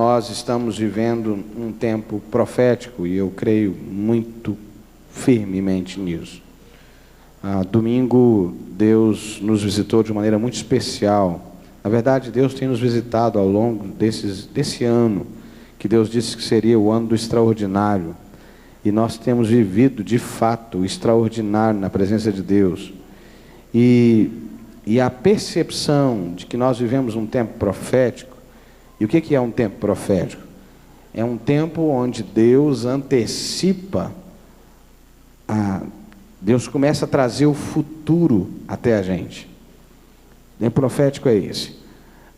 nós estamos vivendo um tempo profético e eu creio muito firmemente nisso. Domingo, Deus nos visitou de maneira muito especial. Na verdade, Deus tem nos visitado ao longo desse ano, que Deus disse que seria o ano do extraordinário. E nós temos vivido, de fato, o extraordinário na presença de Deus. E a percepção de que nós vivemos um tempo profético. E o que é um tempo profético? É um tempo onde Deus antecipa, Deus começa a trazer o futuro até a gente. O tempo profético é esse.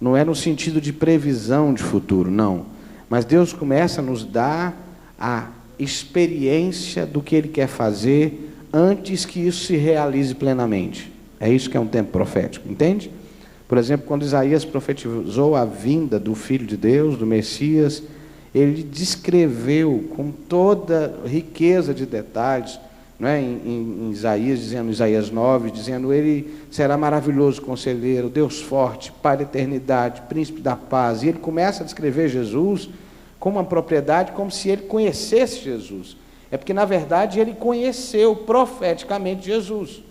Não é no sentido de previsão de futuro, não. Mas Deus começa a nos dar a experiência do que Ele quer fazer antes que isso se realize plenamente. É isso que é um tempo profético, entende? Por exemplo, quando Isaías profetizou a vinda do Filho de Deus, do Messias, ele descreveu com toda riqueza de detalhes, não é? em Isaías, dizendo, Isaías 9, dizendo, ele será maravilhoso conselheiro, Deus forte, Pai da eternidade, príncipe da paz. E ele começa a descrever Jesus como uma propriedade, como se ele conhecesse Jesus. É porque, na verdade, ele conheceu profeticamente Jesus.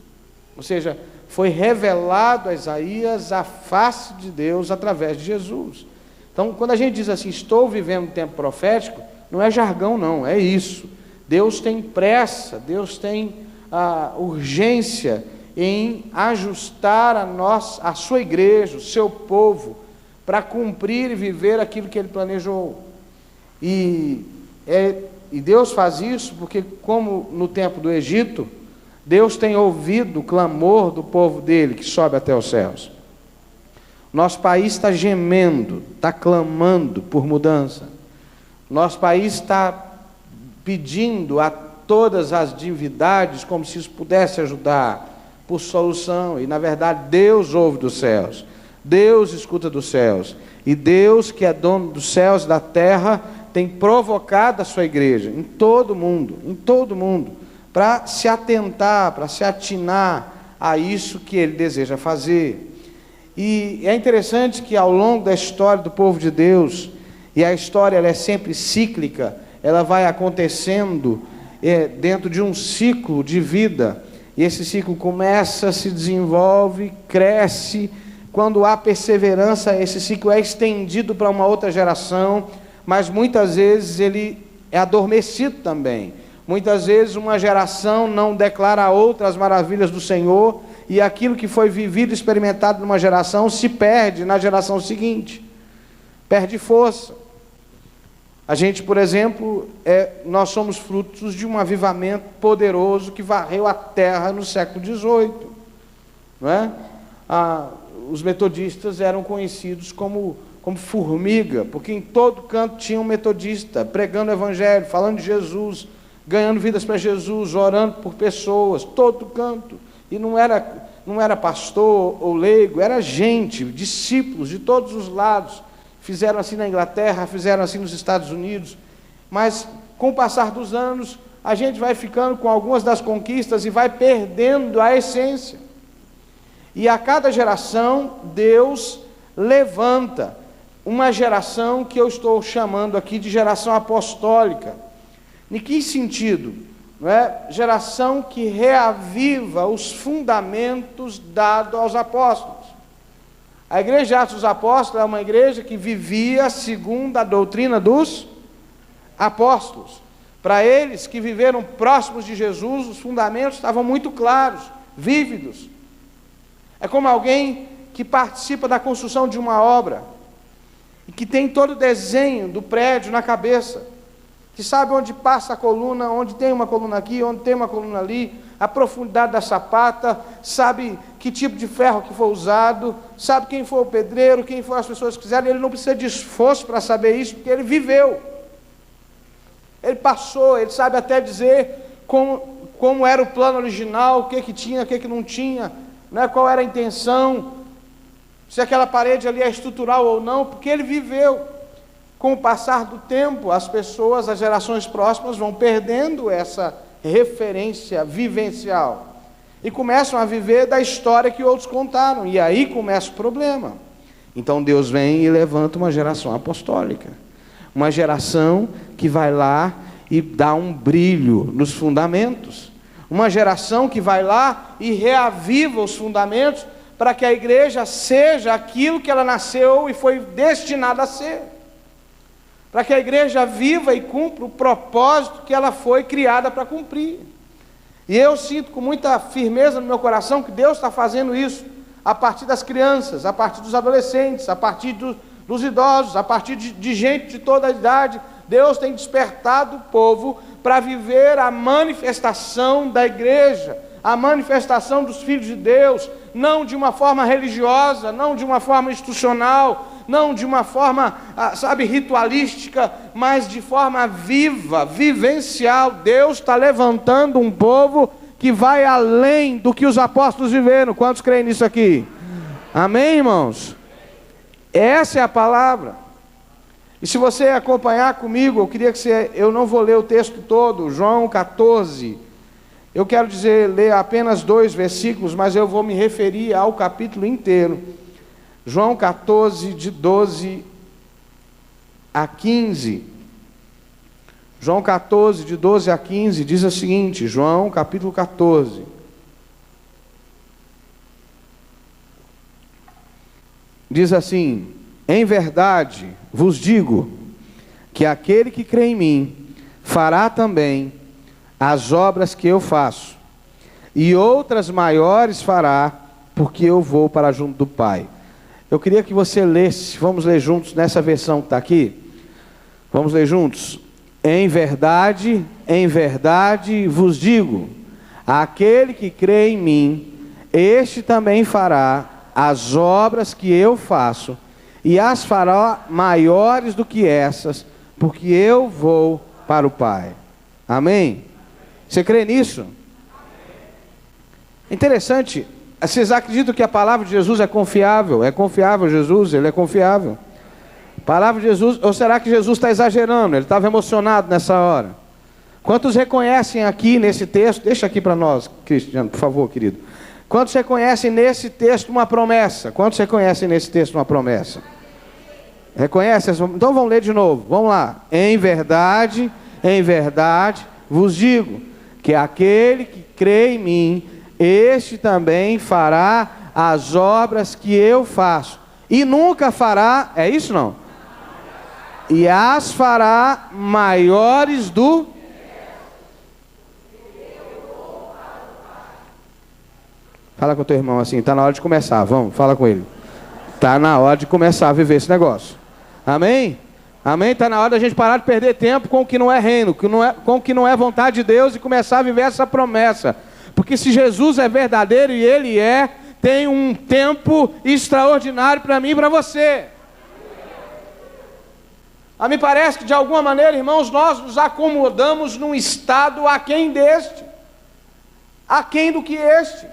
Ou seja, foi revelado a Isaías a face de Deus através de Jesus. Então, quando a gente diz assim, estou vivendo um tempo profético, não é jargão não, é isso. Deus tem pressa, Deus tem urgência em ajustar a sua igreja, o seu povo, para cumprir e viver aquilo que Ele planejou. E Deus faz isso porque, como no tempo do Egito, Deus tem ouvido o clamor do povo dele, que sobe até os céus. Nosso país está gemendo, está clamando por mudança. Nosso país está pedindo a todas as divindades, como se isso pudesse ajudar, por solução. E, na verdade, Deus ouve dos céus. Deus escuta dos céus. E Deus, que é dono dos céus e da terra, tem provocado a sua igreja, em todo mundo, para se atentar, para se atinar a isso que Ele deseja fazer. E é interessante que ao longo da história do povo de Deus, e a história ela é sempre cíclica, ela vai acontecendo dentro de um ciclo de vida, e esse ciclo começa, se desenvolve, cresce. Quando há perseverança, esse ciclo é estendido para uma outra geração, mas muitas vezes ele é adormecido também. Muitas vezes uma geração não declara a outra as maravilhas do Senhor, e aquilo que foi vivido e experimentado numa geração se perde na geração seguinte, perde força. A gente, por exemplo, nós somos frutos de um avivamento poderoso que varreu a terra no século XVIII, não é? Os metodistas eram conhecidos como formiga, porque em todo canto tinha um metodista pregando o evangelho, falando de Jesus, ganhando vidas para Jesus, orando por pessoas, todo canto. E não era pastor ou leigo, era gente, discípulos de todos os lados. Fizeram assim na Inglaterra, fizeram assim nos Estados Unidos. Mas com o passar dos anos, a gente vai ficando com algumas das conquistas e vai perdendo a essência. E a cada geração, Deus levanta uma geração que eu estou chamando aqui de geração apostólica. Em que sentido? Não é? Geração que reaviva os fundamentos dados aos apóstolos. A igreja de Atos dos Apóstolos é uma igreja que vivia segundo a doutrina dos apóstolos. Para eles que viveram próximos de Jesus, os fundamentos estavam muito claros, vívidos. É como alguém que participa da construção de uma obra e que tem todo o desenho do prédio na cabeça, que sabe onde passa a coluna, onde tem uma coluna aqui, onde tem uma coluna ali, a profundidade da sapata, sabe que tipo de ferro que foi usado, sabe quem foi o pedreiro, quem foram as pessoas que fizeram. Ele não precisa de esforço para saber isso, porque ele viveu, ele passou, ele sabe até dizer como era o plano original, o que tinha, o que não tinha, né, qual era a intenção, se aquela parede ali é estrutural ou não, porque ele viveu. Com o passar do tempo, as pessoas, as gerações próximas vão perdendo essa referência vivencial e começam a viver da história que outros contaram, e aí começa o problema. Então Deus vem e levanta uma geração apostólica, Uma geração que vai lá e dá um brilho nos fundamentos. Uma geração que vai lá e reaviva os fundamentos para que a igreja seja aquilo que ela nasceu e foi destinada a ser. Para que a igreja viva e cumpra o propósito que ela foi criada para cumprir. E eu sinto com muita firmeza no meu coração que Deus está fazendo isso a partir das crianças, a partir dos adolescentes, a partir dos idosos, a partir de gente de toda a idade. Deus tem despertado o povo para viver a manifestação da igreja, a manifestação dos filhos de Deus, não de uma forma religiosa, não de uma forma institucional, não de uma forma, ritualística, mas de forma viva, vivencial. Deus está levantando um povo que vai além do que os apóstolos viveram. Quantos creem nisso aqui? Amém, irmãos? Essa é a palavra. E se você acompanhar comigo, eu queria que você... Eu não vou ler o texto todo, João 14. Eu quero ler apenas 2 versículos, mas eu vou me referir ao capítulo inteiro. João 14, de 12 a 15. João 14, de 12 a 15, diz o seguinte, João capítulo 14. Diz assim: em verdade vos digo, que aquele que crê em mim, fará também as obras que eu faço, e outras maiores fará, porque eu vou para junto do Pai. Eu queria que você lesse, vamos ler juntos nessa versão que está aqui. Vamos ler juntos. Em verdade vos digo, aquele que crê em mim, este também fará as obras que eu faço, e as fará maiores do que essas, porque eu vou para o Pai. Amém? Você crê nisso? Interessante. Vocês acreditam que a palavra de Jesus é confiável? É confiável Jesus? Ele é confiável. Palavra de Jesus, ou será que Jesus está exagerando? Ele estava emocionado nessa hora. Quantos reconhecem aqui nesse texto? Deixa aqui para nós, Cristiano, por favor, querido. Quantos reconhecem nesse texto uma promessa? Quantos reconhecem nesse texto uma promessa? Reconhece? Então vamos ler de novo. Vamos lá. Em verdade vos digo, que aquele que crê em mim, este também fará as obras que eu faço. E nunca fará, é isso não? E as fará maiores do... Fala com o teu irmão assim, está na hora de começar, vamos, fala com ele. Está na hora de começar a viver esse negócio. Amém? Amém? Está na hora da gente parar de perder tempo com o que não é reino, com o que não é vontade de Deus, e começar a viver essa promessa. Porque se Jesus é verdadeiro, e Ele é, tem um tempo extraordinário para mim e para você. A mim parece que de alguma maneira, irmãos, nós nos acomodamos num estado aquém deste, aquém do que este.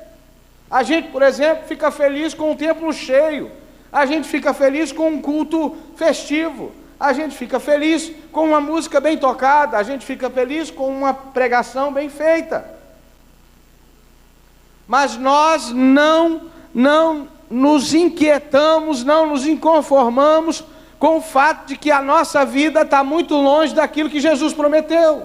A gente, por exemplo, fica feliz com o templo cheio, a gente fica feliz com um culto festivo, a gente fica feliz com uma música bem tocada, a gente fica feliz com uma pregação bem feita. Mas nós não nos inquietamos, não nos inconformamos com o fato de que a nossa vida está muito longe daquilo que Jesus prometeu.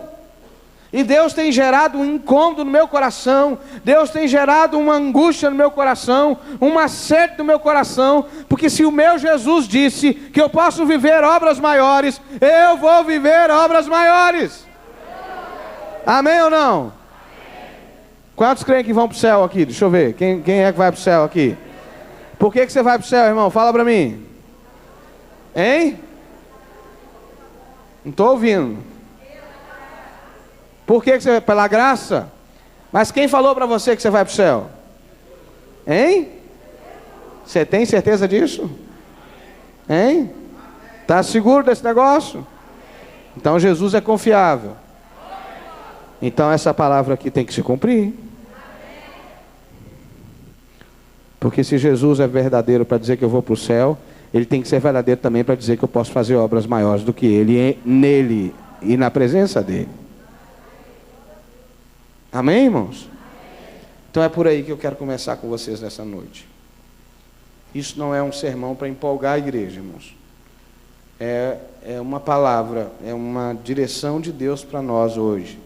E Deus tem gerado um incômodo no meu coração, Deus tem gerado uma angústia no meu coração, uma sede no meu coração, porque se o meu Jesus disse que eu posso viver obras maiores, eu vou viver obras maiores. Amém ou não? Quantos creem que vão para o céu aqui? Deixa eu ver, quem é que vai para o céu aqui? Por que você vai para o céu, irmão? Fala para mim. Hein? Não estou ouvindo. Por que você vai? Pela graça? Mas quem falou para você que você vai para o céu? Hein? Você tem certeza disso? Hein? Está seguro desse negócio? Então Jesus é confiável. Então essa palavra aqui tem que se cumprir. Porque se Jesus é verdadeiro para dizer que eu vou para o céu, Ele tem que ser verdadeiro também para dizer que eu posso fazer obras maiores do que Ele, nele e na presença dEle. Amém, irmãos? Então é por aí que eu quero começar com vocês nessa noite. Isso não é um sermão para empolgar a igreja, irmãos. é uma palavra, é uma direção de Deus para nós hoje,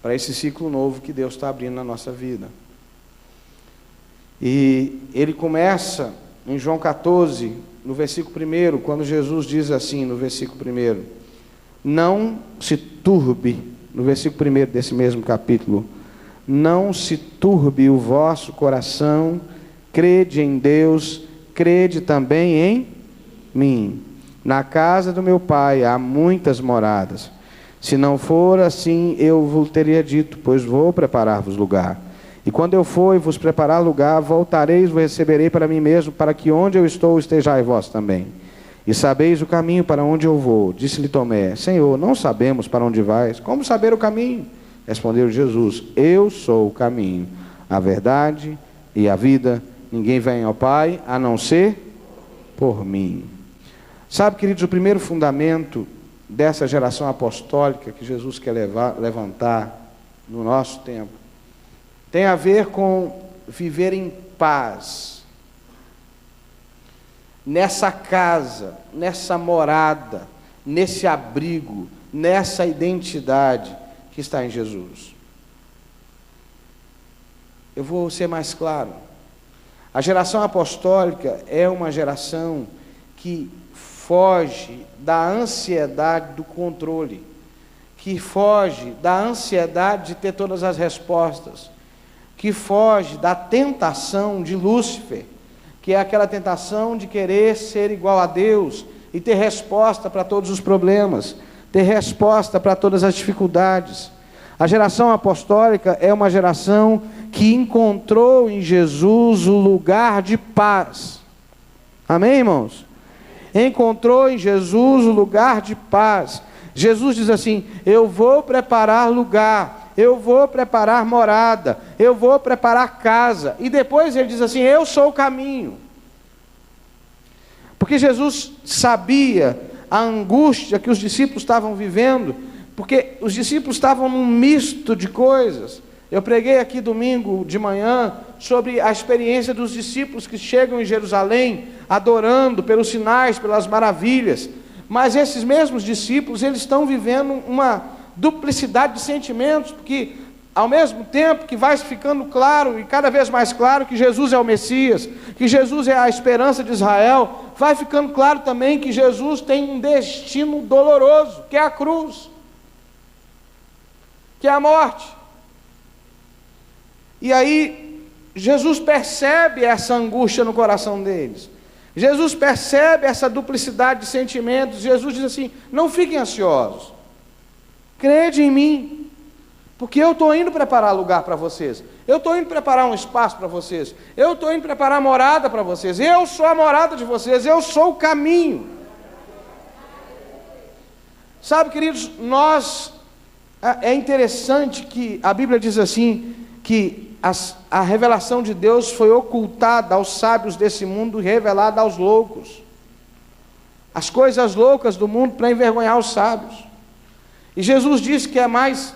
para esse ciclo novo que Deus está abrindo na nossa vida. E ele começa em João 14, no versículo 1, quando Jesus diz assim, no versículo 1, não se turbe, no versículo 1 desse mesmo capítulo, não se turbe o vosso coração, crede em Deus, crede também em mim. Na casa do meu Pai há muitas moradas. Se não for assim, eu vos teria dito, pois vou preparar-vos lugar. E quando eu for e vos preparar lugar, voltarei e vos receberei para mim mesmo, para que onde eu estou estejais vós também. E sabeis o caminho para onde eu vou. Disse-lhe Tomé, Senhor, não sabemos para onde vais. Como saber o caminho? Respondeu Jesus, eu sou o caminho, a verdade e a vida. Ninguém vem ao Pai, a não ser por mim. Sabe, queridos, o primeiro fundamento dessa geração apostólica que Jesus quer levantar no nosso tempo, tem a ver com viver em paz, nessa casa, nessa morada, nesse abrigo, nessa identidade que está em Jesus. Eu vou ser mais claro. A geração apostólica é uma geração que foge da ansiedade do controle, que foge da ansiedade de ter todas as respostas, que foge da tentação de Lúcifer, que é aquela tentação de querer ser igual a Deus e ter resposta para todos os problemas, ter resposta para todas as dificuldades. A geração apostólica é uma geração que encontrou em Jesus o lugar de paz. Amém, irmãos? Encontrou em Jesus o lugar de paz. Jesus diz assim, eu vou preparar lugar, eu vou preparar morada, eu vou preparar casa. E depois ele diz assim, eu sou o caminho. Porque Jesus sabia a angústia que os discípulos estavam vivendo, porque os discípulos estavam num misto de coisas. Eu preguei aqui domingo de manhã sobre a experiência dos discípulos que chegam em Jerusalém, adorando pelos sinais, pelas maravilhas. Mas esses mesmos discípulos, eles estão vivendo uma duplicidade de sentimentos, porque ao mesmo tempo que vai ficando claro, e cada vez mais claro, que Jesus é o Messias, que Jesus é a esperança de Israel, vai ficando claro também que Jesus tem um destino doloroso, que é a cruz, que é a morte. E aí, Jesus percebe essa angústia no coração deles. Jesus percebe essa duplicidade de sentimentos. Jesus diz assim, não fiquem ansiosos. Crede em mim. Porque eu estou indo preparar lugar para vocês. Eu estou indo preparar um espaço para vocês. Eu estou indo preparar morada para vocês. Eu sou a morada de vocês. Eu sou o caminho. Sabe, queridos, é interessante que a Bíblia diz assim, que a revelação de Deus foi ocultada aos sábios desse mundo e revelada aos loucos. As coisas loucas do mundo para envergonhar os sábios. E Jesus disse que é mais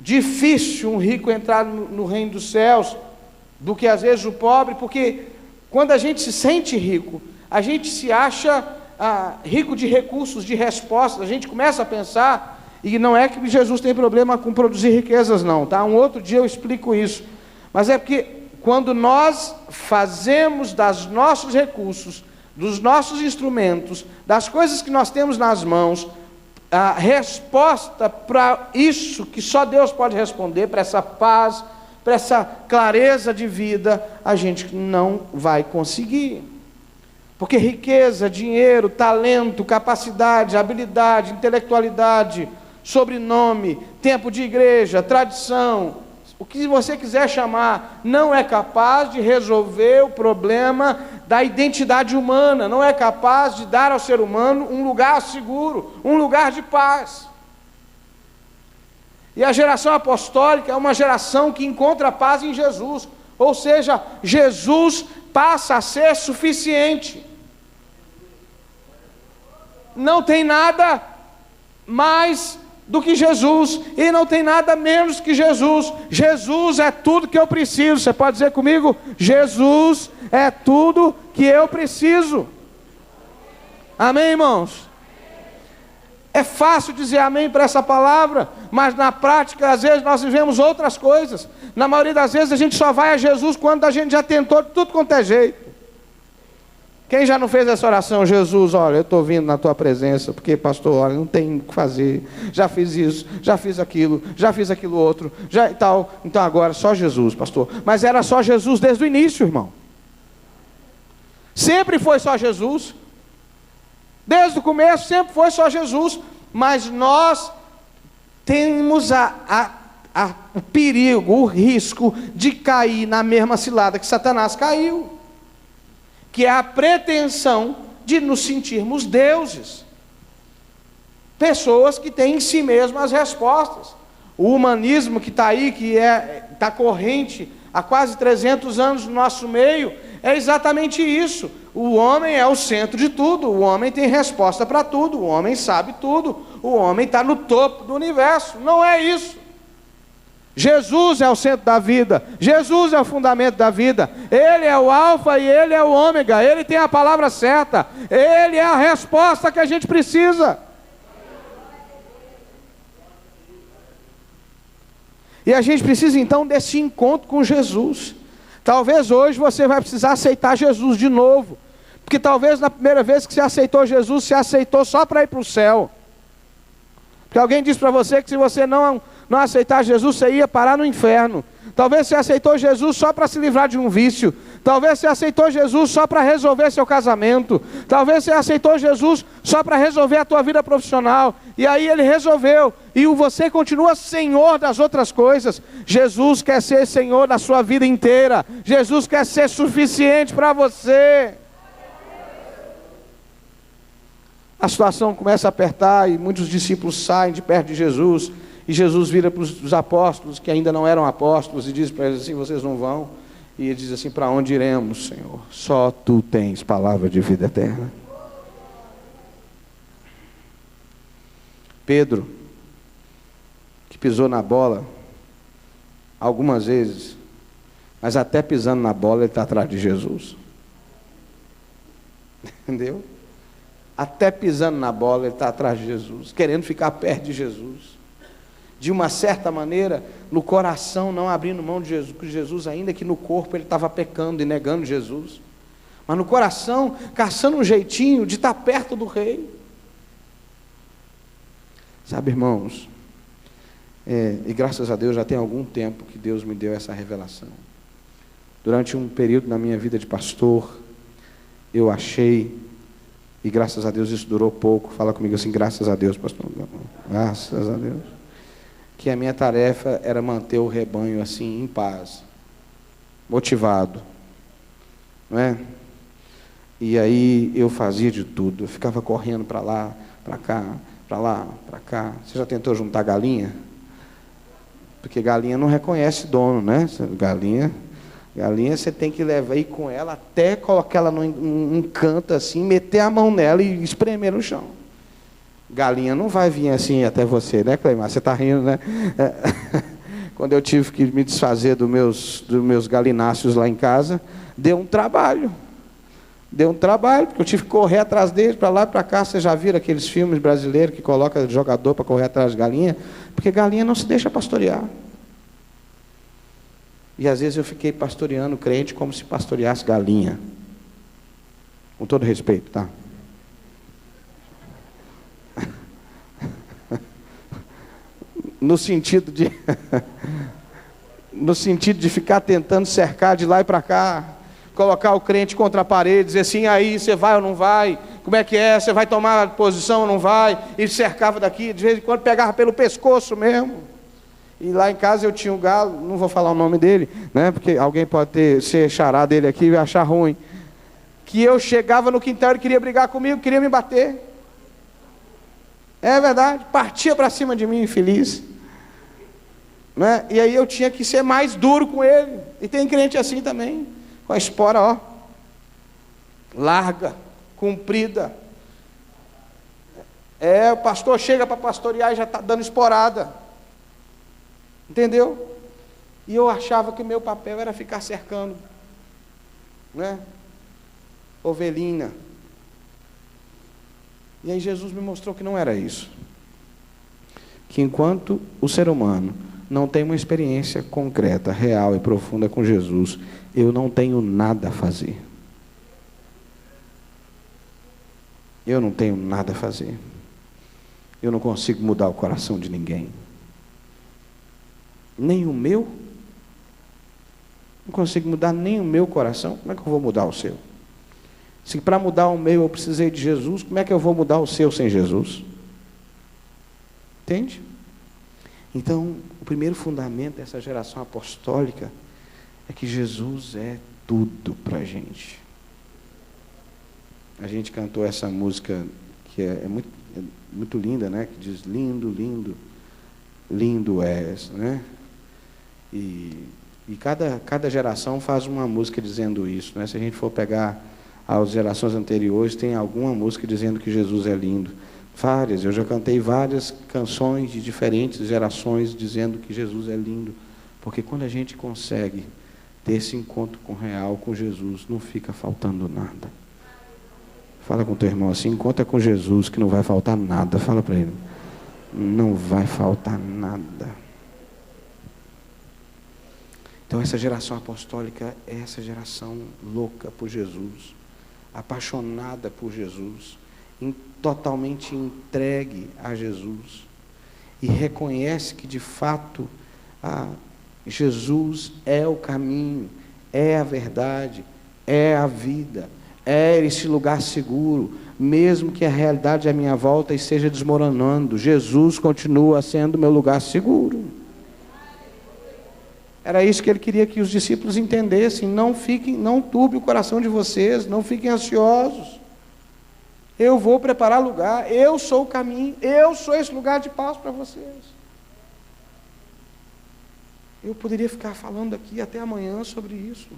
difícil um rico entrar no reino dos céus do que às vezes o pobre, porque quando a gente se sente rico, a gente se acha rico de recursos, de respostas, a gente começa a pensar, e não é que Jesus tem problema com produzir riquezas não, tá? Um outro dia eu explico isso, mas é porque quando nós fazemos dos nossos recursos, dos nossos instrumentos, das coisas que nós temos nas mãos, a resposta para isso que só Deus pode responder, para essa paz, para essa clareza de vida, a gente não vai conseguir. Porque riqueza, dinheiro, talento, capacidade, habilidade, intelectualidade, sobrenome, tempo de igreja, tradição, o que você quiser chamar, não é capaz de resolver o problema da identidade humana, não é capaz de dar ao ser humano um lugar seguro, um lugar de paz. E a geração apostólica é uma geração que encontra paz em Jesus, ou seja, Jesus passa a ser suficiente. Não tem nada mais do que Jesus, e não tem nada menos que Jesus. Jesus é tudo que eu preciso. Você pode dizer comigo? Jesus é tudo que eu preciso. Amém, irmãos? É fácil dizer amém para essa palavra, mas na prática, às vezes, nós vivemos outras coisas. Na maioria das vezes, a gente só vai a Jesus quando a gente já tentou de tudo quanto é jeito. Quem já não fez essa oração? Jesus, olha, eu estou vindo na tua presença, porque pastor, olha, não tem o que fazer, já fiz isso, já fiz aquilo outro, já e tal, então agora só Jesus, pastor. Mas era só Jesus desde o início, irmão. Sempre foi só Jesus. Desde o começo sempre foi só Jesus. Mas nós temos o perigo, o risco de cair na mesma cilada que Satanás caiu, que é a pretensão de nos sentirmos deuses, pessoas que têm em si mesmas as respostas. O humanismo que está aí, que está corrente há quase 300 anos no nosso meio, é exatamente isso. O homem é o centro de tudo, o homem tem resposta para tudo, o homem sabe tudo, o homem está no topo do universo. Não é isso. Jesus é o centro da vida, Jesus é o fundamento da vida, Ele é o alfa e Ele é o ômega, Ele tem a palavra certa, Ele é a resposta que a gente precisa. E a gente precisa então desse encontro com Jesus. Talvez hoje você vai precisar aceitar Jesus de novo, porque talvez na primeira vez que você aceitou Jesus, você aceitou só para ir para o céu. Porque alguém disse para você que se você não aceitar Jesus, você ia parar no inferno. Talvez você aceitou Jesus só para se livrar de um vício. Talvez você aceitou Jesus só para resolver seu casamento. Talvez você aceitou Jesus só para resolver a tua vida profissional. E aí Ele resolveu. E você continua senhor das outras coisas. Jesus quer ser senhor da sua vida inteira. Jesus quer ser suficiente para você. A situação começa a apertar e muitos discípulos saem de perto de Jesus. E Jesus vira para os apóstolos, que ainda não eram apóstolos, e diz para eles assim: vocês não vão. E ele diz assim: para onde iremos, Senhor? Só Tu tens palavra de vida eterna. Pedro, que pisou na bola algumas vezes, mas até pisando na bola ele está atrás de Jesus. Entendeu? Até pisando na bola ele está atrás de Jesus, querendo ficar perto de Jesus. De uma certa maneira, no coração não abrindo mão de Jesus, ainda que no corpo ele estava pecando e negando Jesus. Mas no coração, caçando um jeitinho de estar perto do rei. Sabe, irmãos, e graças a Deus já tem algum tempo que Deus me deu essa revelação. Durante um período na minha vida de pastor, eu achei, e graças a Deus isso durou pouco, fala comigo assim: graças a Deus, pastor, graças a Deus, que a minha tarefa era manter o rebanho assim em paz, motivado, não é? E aí eu fazia de tudo, eu ficava correndo para lá, para cá, para lá, para cá. Você já tentou juntar galinha? Porque galinha não reconhece dono, né? Galinha você tem que levar aí com ela até colocar ela num canto assim, meter a mão nela e espremer no chão. Galinha não vai vir assim até você, né, Cleimar? Você está rindo, né? Quando eu tive que me desfazer dos meus galináceos lá em casa, deu um trabalho. Porque eu tive que correr atrás deles, para lá e para cá. Vocês já viram aqueles filmes brasileiros que colocam jogador para correr atrás de galinha? Porque galinha não se deixa pastorear. E às vezes eu fiquei pastoreando crente como se pastoreasse galinha. Com todo respeito, tá? No sentido de ficar tentando cercar de lá e para cá, colocar o crente contra a parede, dizer assim: aí você vai ou não vai? Como é que é? Você vai tomar posição ou não vai? E cercava daqui, de vez em quando pegava pelo pescoço mesmo. E lá em casa eu tinha um galo, não vou falar o nome dele, né? Porque alguém pode ser xará dele aqui e achar ruim. Que eu chegava no quintal, ele queria brigar comigo, queria me bater. É verdade, partia para cima de mim, infeliz. Né? E aí eu tinha que ser mais duro com ele. E tem crente assim também, com a espora, ó, larga, comprida. O pastor chega para pastorear e já está dando esporada. Entendeu? E eu achava que o meu papel era ficar cercando, né? Ovelhinha. E aí Jesus me mostrou que não era isso. Que enquanto o ser humano não tem uma experiência concreta, real e profunda com Jesus, eu não tenho nada a fazer. Eu não tenho nada a fazer. Eu não consigo mudar o coração de ninguém. Nem o meu. Não consigo mudar nem o meu coração. Como é que eu vou mudar o seu? Se para mudar o meu eu precisei de Jesus, como é que eu vou mudar o seu sem Jesus? Entende? Então, o primeiro fundamento dessa geração apostólica é que Jesus é tudo para a gente. A gente cantou essa música que é muito linda, né? Que diz, lindo, lindo, lindo és, né? E cada geração faz uma música dizendo isso, né? Se a gente for pegar as gerações anteriores, tem alguma música dizendo que Jesus é lindo. Várias, eu já cantei várias canções de diferentes gerações dizendo que Jesus é lindo. Porque quando a gente consegue ter esse encontro com o real, com Jesus, não fica faltando nada. Fala com o teu irmão assim, encontra com Jesus que não vai faltar nada. Fala para ele. Não vai faltar nada. Então essa geração apostólica é essa geração louca por Jesus, apaixonada por Jesus, totalmente entregue a Jesus, e reconhece que de fato Jesus é o caminho, é a verdade, é a vida, é esse lugar seguro, mesmo que a realidade à minha volta esteja desmoronando, Jesus continua sendo meu lugar seguro. Era isso que ele queria que os discípulos entendessem. Não turbe o coração de vocês, não fiquem ansiosos. Eu vou preparar lugar, eu sou o caminho, eu sou esse lugar de paz para vocês. Eu poderia ficar falando aqui até amanhã sobre isso.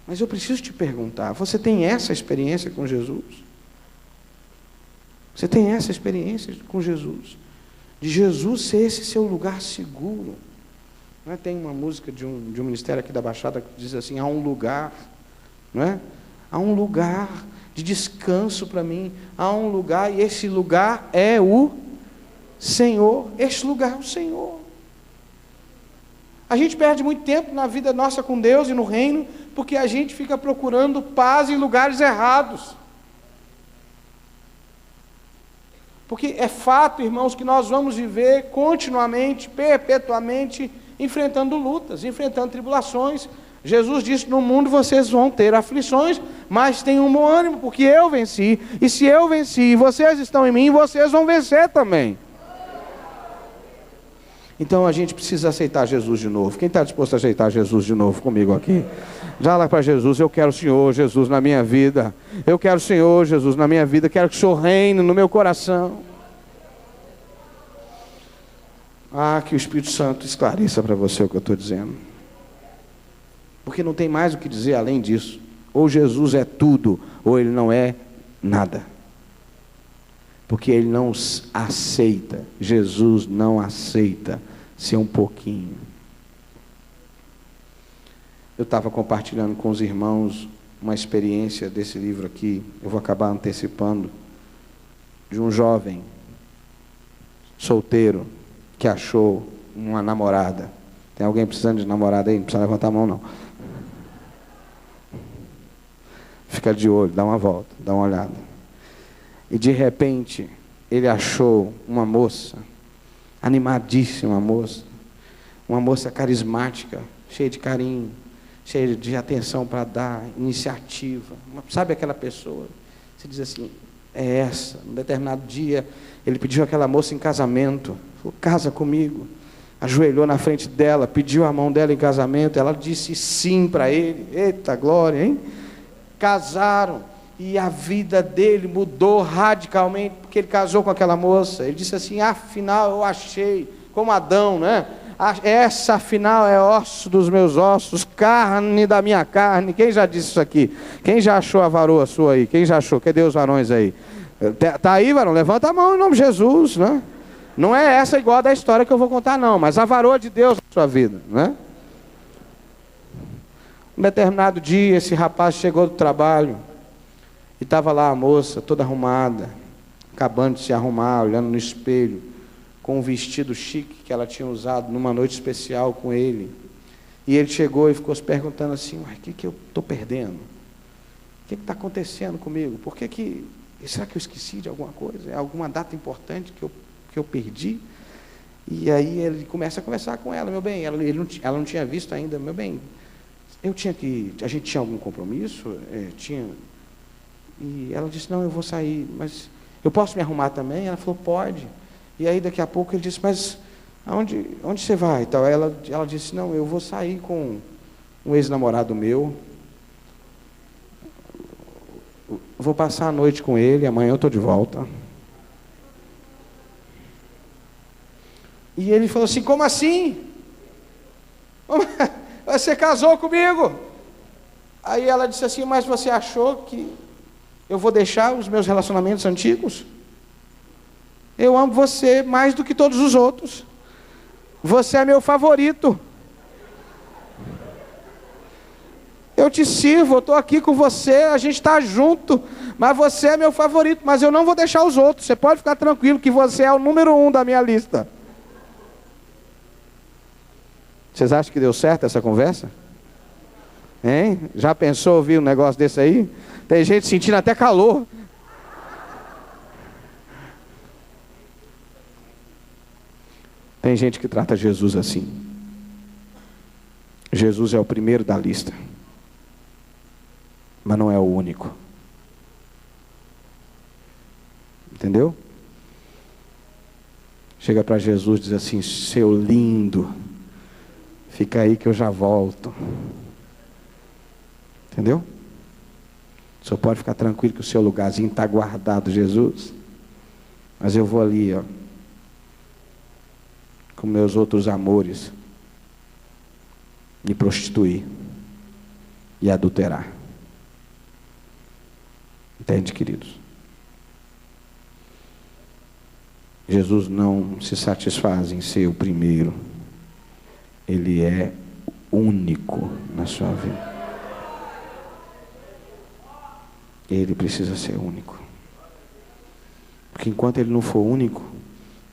Mas eu preciso te perguntar, você tem essa experiência com Jesus? Você tem essa experiência com Jesus? De Jesus ser esse seu lugar seguro? Não é? Tem uma música de um ministério aqui da Baixada que diz assim, há um lugar, não é? Há um lugar de descanso para mim, há um lugar, e esse lugar é o Senhor, esse lugar é o Senhor. A gente perde muito tempo na vida nossa com Deus e no reino, porque a gente fica procurando paz em lugares errados. Porque é fato, irmãos, que nós vamos viver continuamente, perpetuamente, enfrentando lutas, enfrentando tribulações. Jesus disse, no mundo vocês vão ter aflições, mas tenham um bom ânimo, porque eu venci, e se eu venci, e vocês estão em mim, vocês vão vencer também. Então a gente precisa aceitar Jesus de novo. Quem está disposto a aceitar Jesus de novo comigo aqui? Já lá para Jesus, eu quero o Senhor Jesus na minha vida, eu quero o Senhor Jesus na minha vida, quero que o Senhor reine no meu coração. Que o Espírito Santo esclareça para você o que eu estou dizendo. Porque não tem mais o que dizer além disso. Ou Jesus é tudo, ou ele não é nada. Porque ele não aceita, Jesus não aceita ser um pouquinho. Eu estava compartilhando com os irmãos uma experiência desse livro aqui, eu vou acabar antecipando, de um jovem solteiro que achou uma namorada. Tem alguém precisando de namorada aí? Não precisa levantar a mão não. Fica de olho, dá uma volta, dá uma olhada. E de repente, ele achou uma moça, animadíssima moça, uma moça carismática, cheia de carinho, cheia de atenção para dar, iniciativa. Sabe aquela pessoa? Você diz assim, é essa. Num determinado dia, ele pediu aquela moça em casamento, falou, casa comigo. Ajoelhou na frente dela, pediu a mão dela em casamento, ela disse sim para ele. Eita glória, hein? Casaram. E a vida dele mudou radicalmente, porque ele casou com aquela moça. Ele disse assim, afinal eu achei, como Adão, né? Essa afinal é osso dos meus ossos, carne da minha carne. Quem já disse isso aqui? Quem já achou a varoa sua aí? Quem já achou? Cadê os varões aí? Tá aí, varão? Levanta a mão em nome de Jesus, né? Não é essa igual a da história que eu vou contar não, mas a varoa de Deus na sua vida, né? Um determinado dia, esse rapaz chegou do trabalho, E estava lá a moça, toda arrumada, acabando de se arrumar, olhando no espelho, com um vestido chique que ela tinha usado numa noite especial com ele. E ele chegou e ficou se perguntando assim: o que eu estou perdendo? O que está acontecendo comigo? Será que eu esqueci de alguma coisa? É alguma data importante que eu perdi? E aí ele começa a conversar com ela: meu bem, ela não tinha visto ainda. Meu bem, a gente tinha algum compromisso? Tinha. E ela disse: não, eu vou sair, mas eu posso me arrumar também? Ela falou: pode. E aí daqui a pouco ele disse: mas onde você vai? Então, ela disse: não, eu vou sair com um ex-namorado meu, vou passar a noite com ele, amanhã eu estou de volta. E ele falou assim: como assim? Você casou comigo? Aí ela disse assim: mas você achou que eu vou deixar os meus relacionamentos antigos? Eu amo você mais do que todos os outros. Você é meu favorito. Eu te sirvo, eu estou aqui com você, a gente está junto, mas você é meu favorito, mas eu não vou deixar os outros. Você pode ficar tranquilo que você é o número 1 da minha lista. Vocês acham que deu certo essa conversa? Hein? Já pensou ouvir um negócio desse aí? Tem gente sentindo até calor. Tem gente que trata Jesus assim. Jesus é o primeiro da lista, mas não é o único. Entendeu? Chega para Jesus e diz assim: seu lindo, fica aí que eu já volto. Entendeu? O senhor pode ficar tranquilo que o seu lugarzinho está guardado, Jesus. Mas eu vou ali, ó, com meus outros amores, me prostituir e adulterar. Entende, queridos? Jesus não se satisfaz em ser o primeiro. Ele é único na sua vida. Ele precisa ser único. Porque enquanto ele não for único,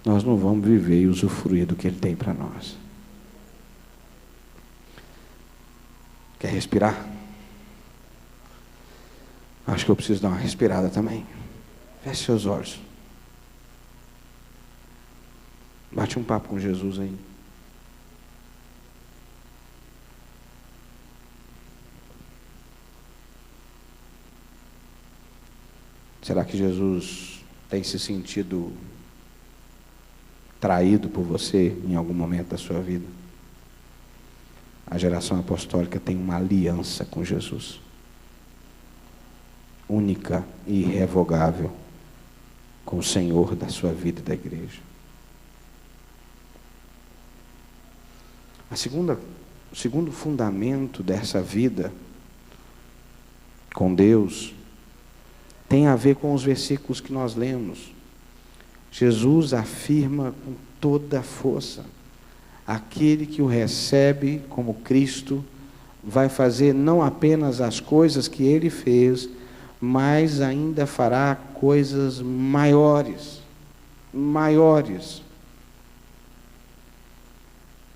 nós não vamos viver e usufruir do que ele tem para nós. Quer respirar? Acho que eu preciso dar uma respirada também. Feche seus olhos. Bate um papo com Jesus aí. Será que Jesus tem se sentido traído por você em algum momento da sua vida? A geração apostólica tem uma aliança com Jesus, única e irrevogável, com o Senhor da sua vida e da igreja. O segundo fundamento dessa vida com Deus tem a ver com os versículos que nós lemos. Jesus afirma com toda a força: aquele que o recebe como Cristo vai fazer não apenas as coisas que ele fez, mas ainda fará coisas maiores. Maiores.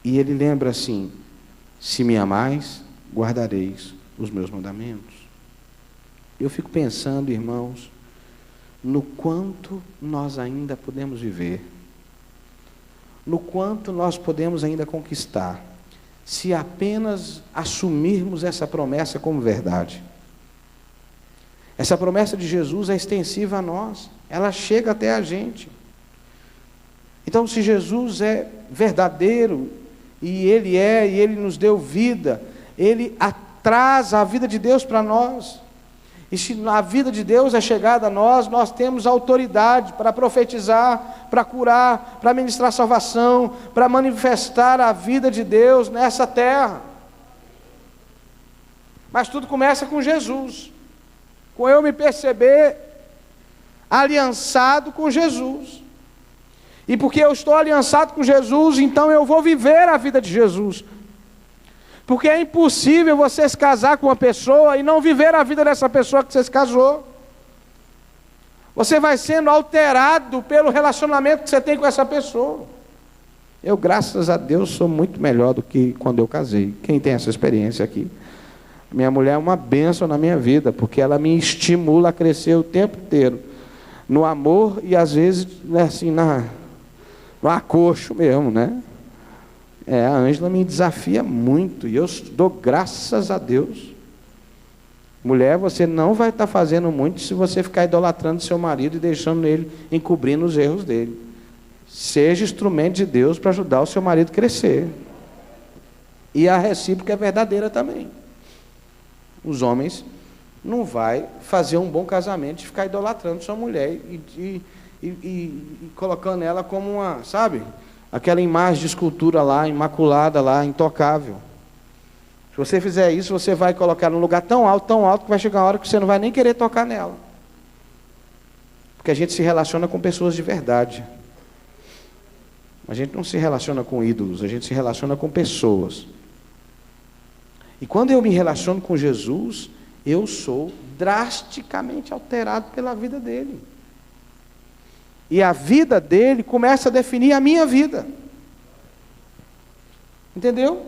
E ele lembra assim: se me amais, guardareis os meus mandamentos. Eu fico pensando, irmãos, no quanto nós ainda podemos viver, no quanto nós podemos ainda conquistar, se apenas assumirmos essa promessa como verdade. Essa promessa de Jesus é extensiva a nós, ela chega até a gente. Então, se Jesus é verdadeiro, e Ele nos deu vida, Ele traz a vida de Deus para nós. E se a vida de Deus é chegada a nós, nós temos autoridade para profetizar, para curar, para ministrar salvação, para manifestar a vida de Deus nessa terra. Mas tudo começa com Jesus, com eu me perceber aliançado com Jesus. E porque eu estou aliançado com Jesus, então eu vou viver a vida de Jesus. Porque é impossível você se casar com uma pessoa e não viver a vida dessa pessoa que você se casou. Você vai sendo alterado pelo relacionamento que você tem com essa pessoa. Eu, graças a Deus, sou muito melhor do que quando eu casei. Quem tem essa experiência aqui? Minha mulher é uma bênção na minha vida, porque ela me estimula a crescer o tempo inteiro, no amor e às vezes, né, assim, no acocho mesmo, né? A Ângela me desafia muito, e eu dou graças a Deus. Mulher, você não vai estar fazendo muito se você ficar idolatrando seu marido e deixando ele encobrindo os erros dele. Seja instrumento de Deus para ajudar o seu marido a crescer. E a recíproca é verdadeira também. Os homens não vai fazer um bom casamento de ficar idolatrando sua mulher e colocando ela como uma, sabe, aquela imagem de escultura lá, imaculada lá, intocável. Se você fizer isso, você vai colocar num lugar tão alto, que vai chegar uma hora que você não vai nem querer tocar nela. Porque a gente se relaciona com pessoas de verdade. A gente não se relaciona com ídolos, a gente se relaciona com pessoas. E quando eu me relaciono com Jesus, eu sou drasticamente alterado pela vida dele. E a vida dele começa a definir a minha vida. Entendeu?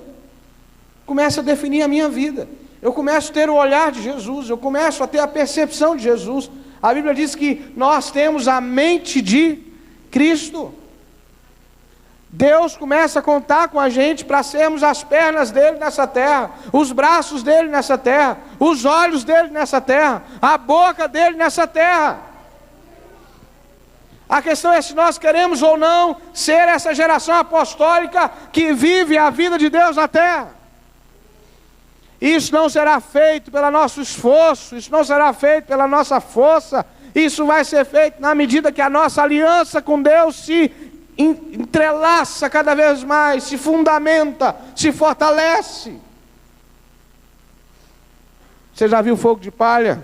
Começa a definir a minha vida. Eu começo a ter o olhar de Jesus, eu começo a ter a percepção de Jesus. A Bíblia diz que nós temos a mente de Cristo. Deus começa a contar com a gente para sermos as pernas dele nessa terra, os braços dele nessa terra, os olhos dele nessa terra, a boca dele nessa terra. A questão é se nós queremos ou não ser essa geração apostólica que vive a vida de Deus na terra. Isso não será feito pelo nosso esforço, isso não será feito pela nossa força, isso vai ser feito na medida que a nossa aliança com Deus se entrelaça cada vez mais, se fundamenta, se fortalece. Você já viu fogo de palha?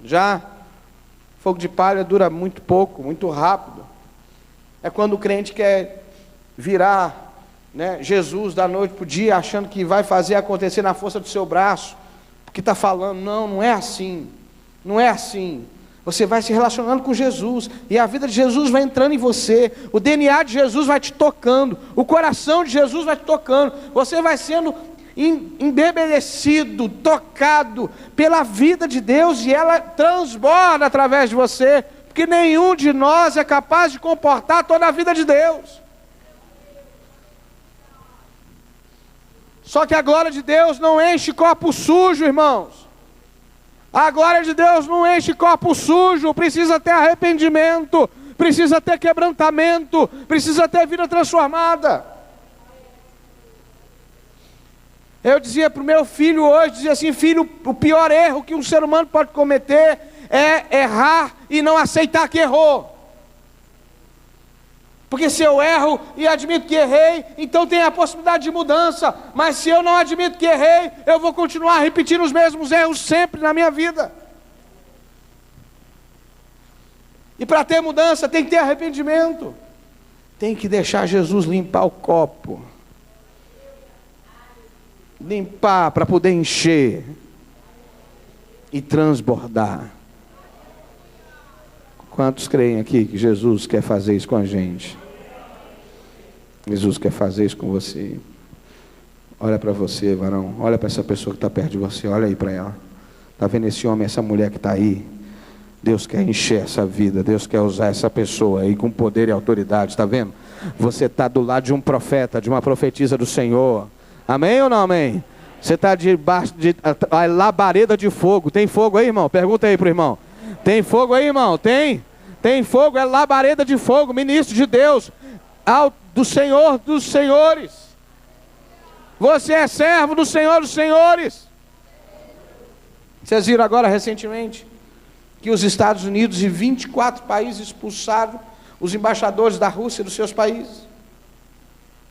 Já? Fogo de palha dura muito pouco, muito rápido. É quando o crente quer virar, né, Jesus da noite para o dia, achando que vai fazer acontecer na força do seu braço, porque está falando, não é assim, não é assim. Você vai se relacionando com Jesus, e a vida de Jesus vai entrando em você, o DNA de Jesus vai te tocando, o coração de Jesus vai te tocando, você vai sendo embebedecido, tocado pela vida de Deus, e ela transborda através de você, porque nenhum de nós é capaz de comportar toda a vida de Deus. Só que a glória de Deus não enche copo sujo, irmãos. A glória de Deus não enche copo sujo, precisa ter arrependimento, precisa ter quebrantamento, precisa ter vida transformada. Eu dizia para o meu filho hoje, dizia assim, filho, o pior erro que um ser humano pode cometer é errar e não aceitar que errou. Porque se eu erro e admito que errei, então tem a possibilidade de mudança. Mas se eu não admito que errei, eu vou continuar repetindo os mesmos erros sempre na minha vida. E para ter mudança tem que ter arrependimento. Tem que deixar Jesus limpar o copo. Limpar para poder encher e transbordar. Quantos creem aqui que Jesus quer fazer isso com a gente? Jesus quer fazer isso com você. Olha para você, varão. Olha para essa pessoa que está perto de você. Olha aí para ela. Está vendo esse homem, essa mulher que está aí? Deus quer encher essa vida. Deus quer usar essa pessoa aí com poder e autoridade. Está vendo? Você está do lado de um profeta, de uma profetisa do Senhor. Amém ou não amém? Você está debaixo de a labareda de fogo. Tem fogo aí, irmão? Pergunta aí para o irmão. Tem fogo aí, irmão? Tem? Tem fogo, é labareda de fogo, ministro de Deus, do Senhor dos Senhores. Você é servo do Senhor dos Senhores. Vocês viram agora recentemente que os Estados Unidos e 24 países expulsaram os embaixadores da Rússia dos seus países.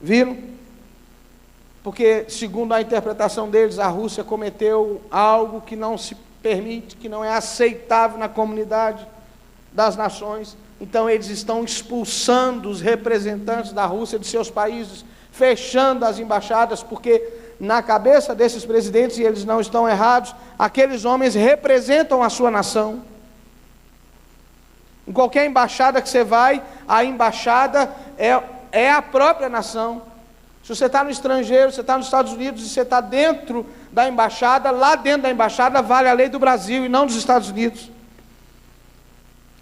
Viram? Porque, segundo a interpretação deles, a Rússia cometeu algo que não se permite, que não é aceitável na comunidade das nações. Então eles estão expulsando os representantes da Rússia de seus países, fechando as embaixadas, porque na cabeça desses presidentes, e eles não estão errados, aqueles homens representam a sua nação. Em qualquer embaixada que você vai, a embaixada é a própria nação. Se você está no estrangeiro, você está nos Estados Unidos e você está dentro da embaixada, lá dentro da embaixada vale a lei do Brasil e não dos Estados Unidos.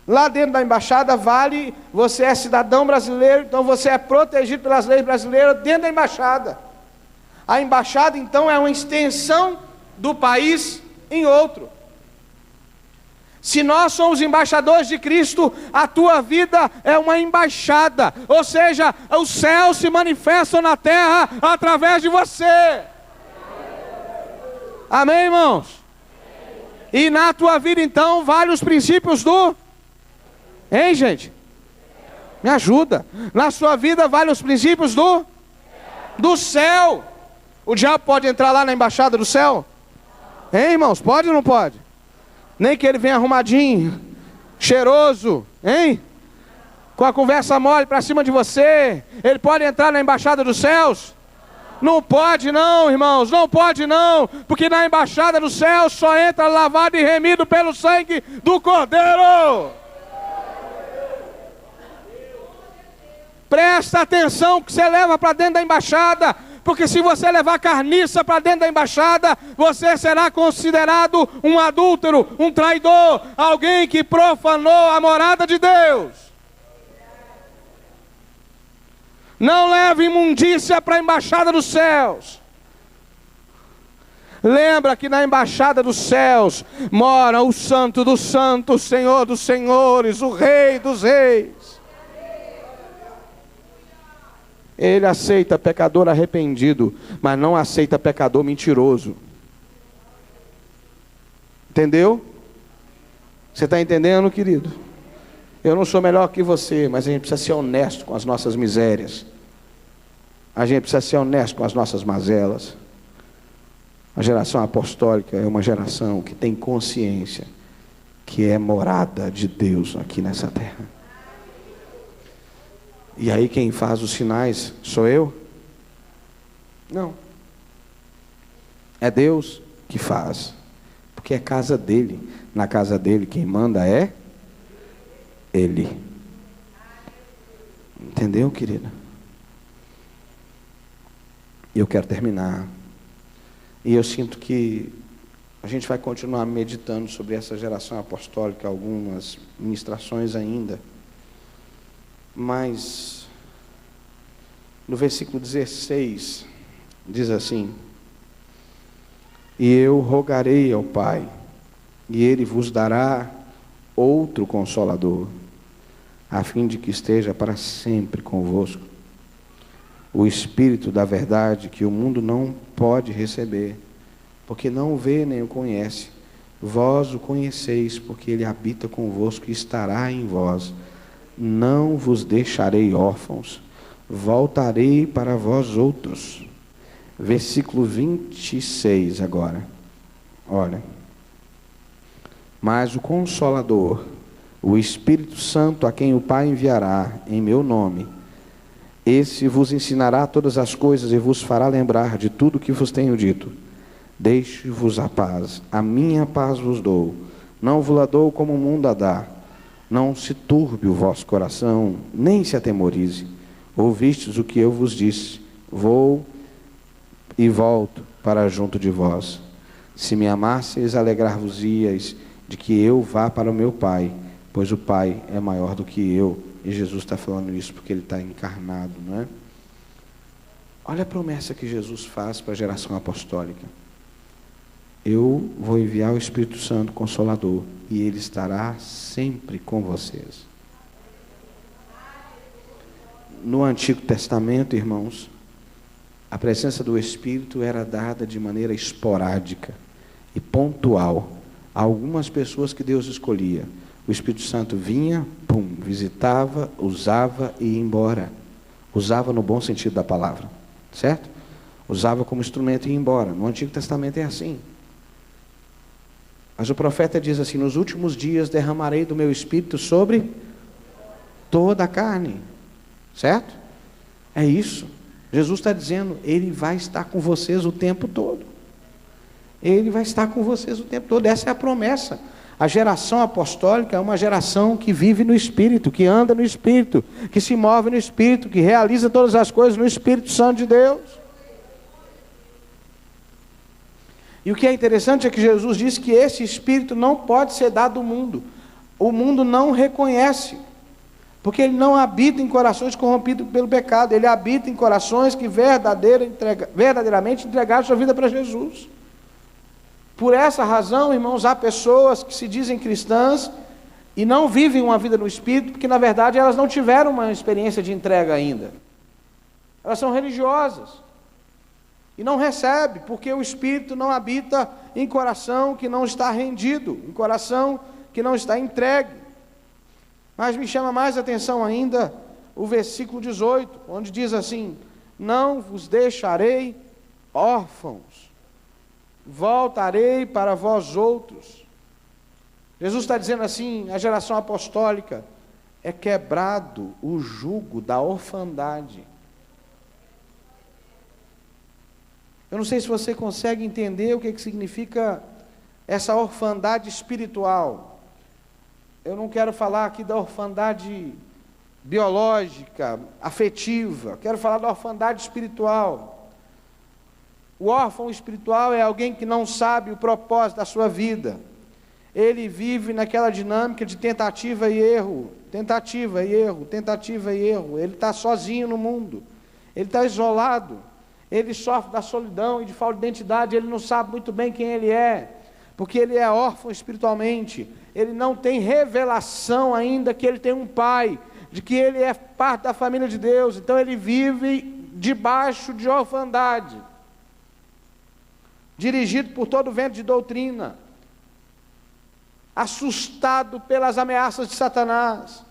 Lá dentro da embaixada vale, você é cidadão brasileiro, então você é protegido pelas leis brasileiras dentro da embaixada. A embaixada então é uma extensão do país em outro. Se nós somos embaixadores de Cristo, a tua vida é uma embaixada, ou seja, os céus se manifestam na terra através de você. Amém, irmãos? E na tua vida então, vale os princípios do... Hein, gente? Me ajuda. Na sua vida, vale os princípios do céu. O diabo pode entrar lá na embaixada do céu? Hein, irmãos? Pode ou não pode? Nem que ele venha arrumadinho, cheiroso, hein? Com a conversa mole para cima de você. Ele pode entrar na embaixada dos céus? Não pode não, irmãos, não pode não. Porque na embaixada dos céus só entra lavado e remido pelo sangue do Cordeiro. Presta atenção que você leva para dentro da embaixada. Porque se você levar carniça para dentro da embaixada, você será considerado um adúltero, um traidor, alguém que profanou a morada de Deus. Não leve imundícia para a embaixada dos céus. Lembra que na embaixada dos céus mora o Santo dos Santos, Senhor dos Senhores, o Rei dos Reis. Ele aceita pecador arrependido, mas não aceita pecador mentiroso. Entendeu? Você está entendendo, querido? Eu não sou melhor que você, mas a gente precisa ser honesto com as nossas misérias. A gente precisa ser honesto com as nossas mazelas. A geração apostólica é uma geração que tem consciência que é morada de Deus aqui nessa terra. E aí quem faz os sinais sou eu? Não. É Deus que faz. Porque é casa dele. Na casa dele quem manda é Ele. Entendeu, querida? E eu quero terminar. E eu sinto que a gente vai continuar meditando sobre essa geração apostólica, algumas ministrações ainda. Mas no versículo 16 diz assim: e eu rogarei ao Pai, e Ele vos dará outro Consolador, a fim de que esteja para sempre convosco, o Espírito da verdade, que o mundo não pode receber, porque não o vê nem o conhece. Vós o conheceis, porque Ele habita convosco e estará em vós. Não vos deixarei órfãos, voltarei para vós outros. Versículo 26 agora. Olha. Mas o Consolador, o Espírito Santo, a quem o Pai enviará em meu nome, esse vos ensinará todas as coisas e vos fará lembrar de tudo que vos tenho dito. Deixe-vos a paz, a minha paz vos dou, não vos la dou como o mundo a dá. Não se turbe o vosso coração, nem se atemorize. Ouvistes o que eu vos disse, vou e volto para junto de vós. Se me amasseis, alegrar-vos-íeis de que eu vá para o meu Pai, pois o Pai é maior do que eu. E Jesus está falando isso porque Ele está encarnado, não é? Olha a promessa que Jesus faz para a geração apostólica. Eu vou enviar o Espírito Santo Consolador, e Ele estará sempre com vocês. No Antigo Testamento, irmãos, a presença do Espírito era dada de maneira esporádica e pontual a algumas pessoas que Deus escolhia. O Espírito Santo vinha, visitava, usava e ia embora. Usava no bom sentido da palavra, certo? Usava como instrumento e ia embora. No Antigo Testamento é assim. Mas o profeta diz assim: nos últimos dias derramarei do meu Espírito sobre toda a carne. Certo? É isso. Jesus está dizendo, Ele vai estar com vocês o tempo todo. Ele vai estar com vocês o tempo todo. Essa é a promessa. A geração apostólica é uma geração que vive no Espírito, que anda no Espírito, que se move no Espírito, que realiza todas as coisas no Espírito Santo de Deus. E o que é interessante é que Jesus disse que esse Espírito não pode ser dado ao mundo. O mundo não reconhece, porque ele não habita em corações corrompidos pelo pecado, ele habita em corações que verdadeiramente entregaram sua vida para Jesus. Por essa razão, irmãos, há pessoas que se dizem cristãs e não vivem uma vida no Espírito, porque na verdade elas não tiveram uma experiência de entrega ainda. Elas são religiosas e não recebem, porque o Espírito não habita em coração que não está rendido, em coração que não está entregue. Mas me chama mais atenção ainda o versículo 18, onde diz assim: não vos deixarei órfãos, voltarei para vós outros. Jesus está dizendo assim: a geração apostólica é quebrado o jugo da orfandade. Eu não sei se você consegue entender o que significa essa orfandade espiritual. Eu não quero falar aqui da orfandade biológica, afetiva, quero falar da orfandade espiritual. O órfão espiritual é alguém que não sabe o propósito da sua vida. Ele vive naquela dinâmica de tentativa e erro, tentativa e erro, tentativa e erro. Ele está sozinho no mundo, ele está isolado, ele sofre da solidão e de falta de identidade, ele não sabe muito bem quem ele é, porque ele é órfão espiritualmente, ele não tem revelação ainda que ele tem um pai, de que ele é parte da família de Deus, então ele vive debaixo de orfandade, dirigido por todo o vento de doutrina, assustado pelas ameaças de Satanás.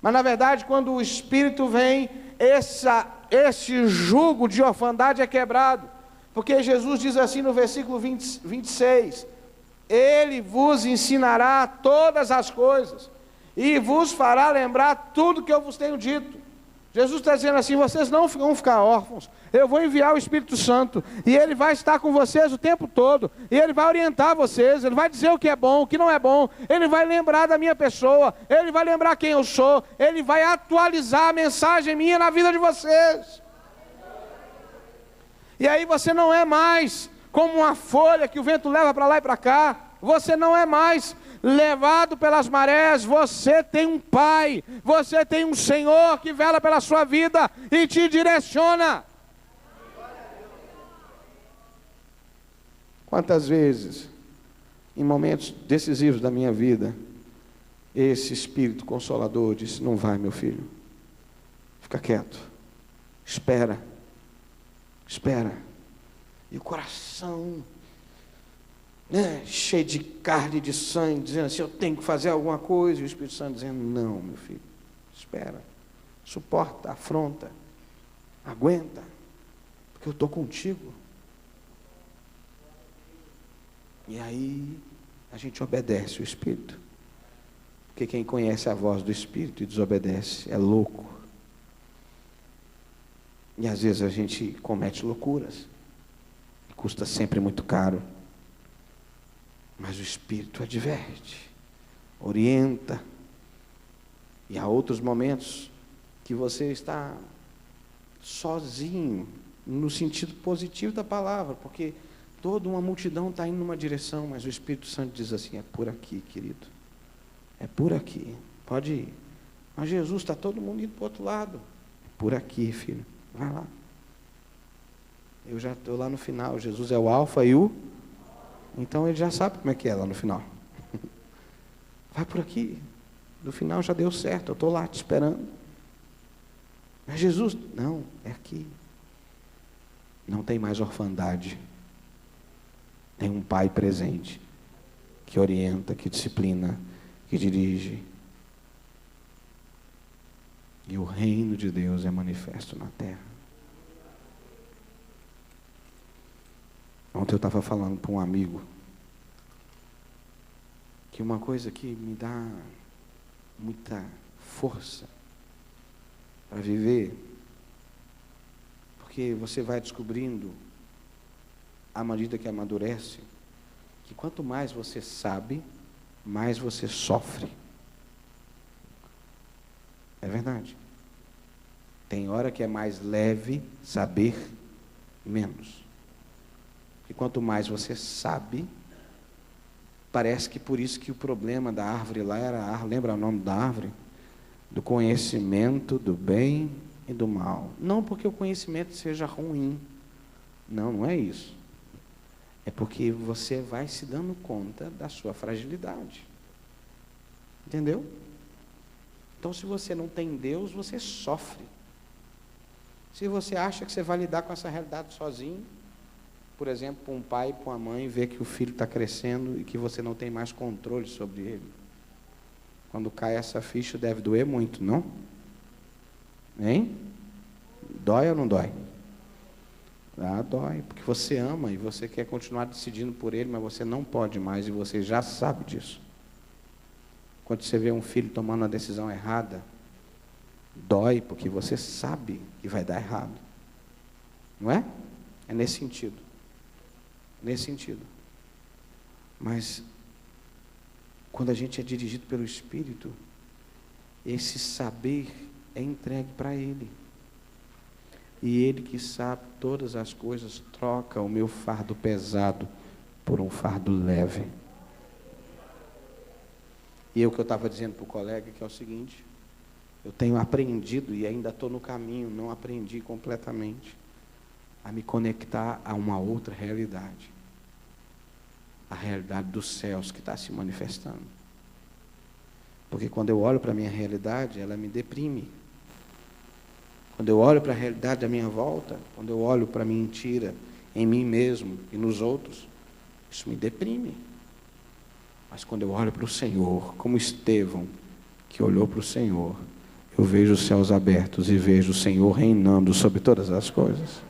Mas na verdade, quando o Espírito vem, esse jugo de orfandade é quebrado, porque Jesus diz assim no versículo 26, Ele vos ensinará todas as coisas, e vos fará lembrar tudo que eu vos tenho dito. Jesus está dizendo assim: vocês não vão ficar órfãos, eu vou enviar o Espírito Santo, e Ele vai estar com vocês o tempo todo, e Ele vai orientar vocês, Ele vai dizer o que é bom, o que não é bom, Ele vai lembrar da minha pessoa, Ele vai lembrar quem eu sou, Ele vai atualizar a mensagem minha na vida de vocês. E aí você não é mais como uma folha que o vento leva para lá e para cá, você não é mais levado pelas marés, você tem um Pai, você tem um Senhor que vela pela sua vida e te direciona. Quantas vezes, em momentos decisivos da minha vida, esse Espírito Consolador disse: não vai, meu filho, fica quieto, espera, e o coração cheio de carne e de sangue, dizendo assim: eu tenho que fazer alguma coisa, e o Espírito Santo dizendo: não, meu filho, espera, suporta, afronta, aguenta, porque eu estou contigo. E aí a gente obedece o Espírito, porque quem conhece a voz do Espírito e desobedece é louco. E às vezes a gente comete loucuras, custa sempre muito caro, mas o Espírito adverte, orienta. E há outros momentos que você está sozinho, no sentido positivo da palavra, porque toda uma multidão está indo numa direção, mas o Espírito Santo diz assim: é por aqui, querido, é por aqui, pode ir. Mas Jesus, está todo mundo indo para o outro lado. É por aqui, filho, vai lá. Eu já estou lá no final. Jesus é o alfa e o... Então ele já sabe como é que é lá no final. Vai por aqui. No final já deu certo, eu estou lá te esperando. Mas Jesus, não, é aqui. Não tem mais orfandade. Tem um Pai presente, que orienta, que disciplina, que dirige. E o reino de Deus é manifesto na terra. Ontem eu estava falando para um amigo que uma coisa que me dá muita força para viver, porque você vai descobrindo, à medida que amadurece, que quanto mais você sabe, mais você sofre. É verdade. Tem hora que é mais leve saber menos. E quanto mais você sabe, parece que por isso que o problema da árvore lá era, lembra o nome da árvore? Do conhecimento do bem e do mal. Não porque o conhecimento seja ruim. Não, não é isso. É porque você vai se dando conta da sua fragilidade. Entendeu? Então, se você não tem Deus, você sofre. Se você acha que você vai lidar com essa realidade sozinho, por exemplo, um pai, para uma mãe, vê que o filho está crescendo e que você não tem mais controle sobre ele. Quando cai essa ficha, deve doer muito, não? Hein? Dói ou não dói? Ah, dói, porque você ama e você quer continuar decidindo por ele, mas você não pode mais e você já sabe disso. Quando você vê um filho tomando uma decisão errada, dói, porque você sabe que vai dar errado. Não é? É nesse sentido. Nesse sentido. Mas, quando a gente é dirigido pelo Espírito, esse saber é entregue para Ele. E Ele que sabe todas as coisas, troca o meu fardo pesado por um fardo leve. E o que eu estava dizendo para o colega, que é o seguinte, eu tenho aprendido, e ainda estou no caminho, não aprendi completamente, a me conectar a uma outra realidade. A realidade dos céus que está se manifestando. Porque quando eu olho para a minha realidade, ela me deprime. Quando eu olho para a realidade da minha volta, quando eu olho para a mentira em mim mesmo e nos outros, isso me deprime. Mas quando eu olho para o Senhor, como Estevão, que olhou para o Senhor, eu vejo os céus abertos e vejo o Senhor reinando sobre todas as coisas.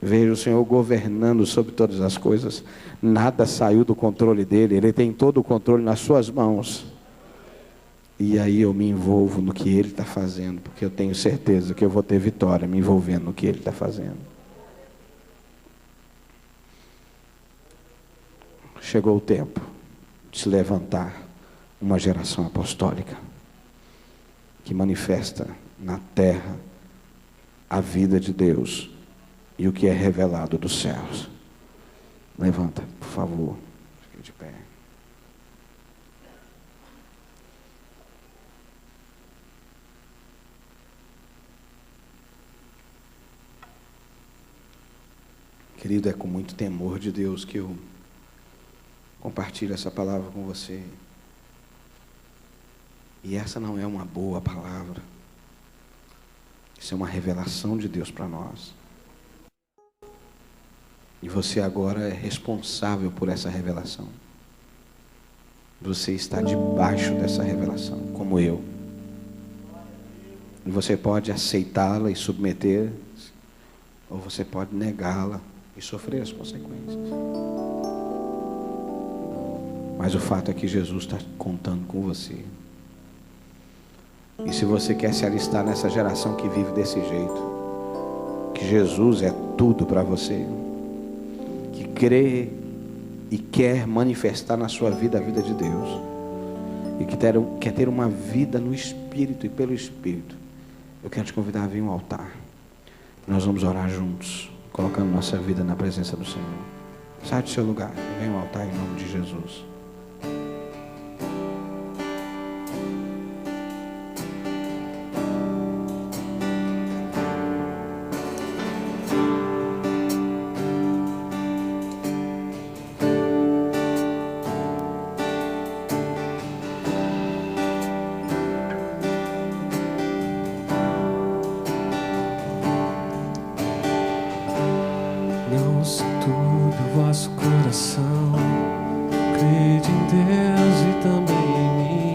Vejo o Senhor governando sobre todas as coisas. Nada saiu do controle dele, ele tem todo o controle nas suas mãos. E aí eu me envolvo no que Ele está fazendo, porque eu tenho certeza que eu vou ter vitória me envolvendo no que Ele está fazendo. Chegou o tempo de se levantar uma geração apostólica que manifesta na terra a vida de Deus e o que é revelado dos céus. Levanta, por favor, fique de pé. Querido, é com muito temor de Deus que eu compartilho essa palavra com você. E essa não é uma boa palavra. Isso é uma revelação de Deus para nós. E você agora é responsável por essa revelação. Você está debaixo dessa revelação, como eu. E você pode aceitá-la e submeter, ou você pode negá-la e sofrer as consequências. Mas o fato é que Jesus está contando com você. E se você quer se alistar nessa geração que vive desse jeito, que Jesus é tudo para você, que crê e quer manifestar na sua vida a vida de Deus, e que quer ter uma vida no Espírito e pelo Espírito, eu quero te convidar a vir ao altar. Nós vamos orar juntos, colocando nossa vida na presença do Senhor. Sai do seu lugar e vem ao altar em nome de Jesus. Não se turbe o vosso coração, crede em Deus e também em mim.